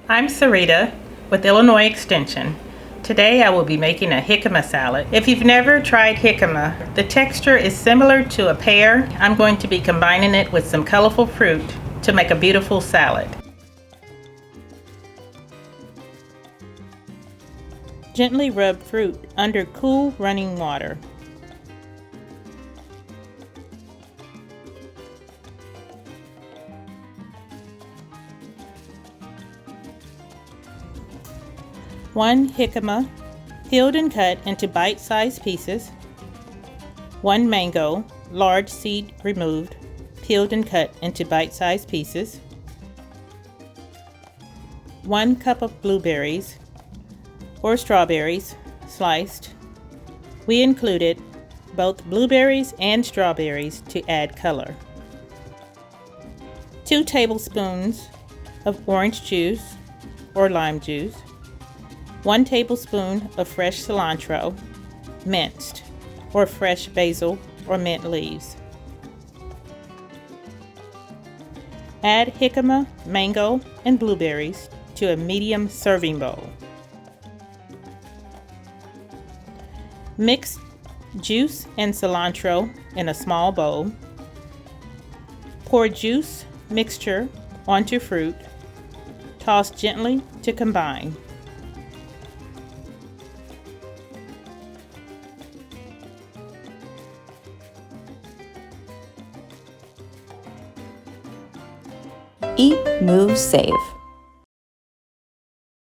I'm Sarita with Illinois Extension. Today I will be making a jicama salad. If you've never tried jicama, the texture is similar to a pear. I'm going to be combining it with some colorful fruit to make a beautiful salad. Gently rub fruit under cool running water. One jicama, peeled and cut into bite-sized pieces. One mango, large seed removed, peeled and cut into bite-sized pieces. 1 cup of blueberries or strawberries, sliced. We included both blueberries and strawberries to add color. 2 tablespoons of orange juice or lime juice. 1 tablespoon of fresh cilantro, minced, or fresh basil or mint leaves. Add jicama, mango, and blueberries to a medium serving bowl. Mix juice and cilantro in a small bowl. Pour juice mixture onto fruit. Toss gently to combine. Eat, Move, Save.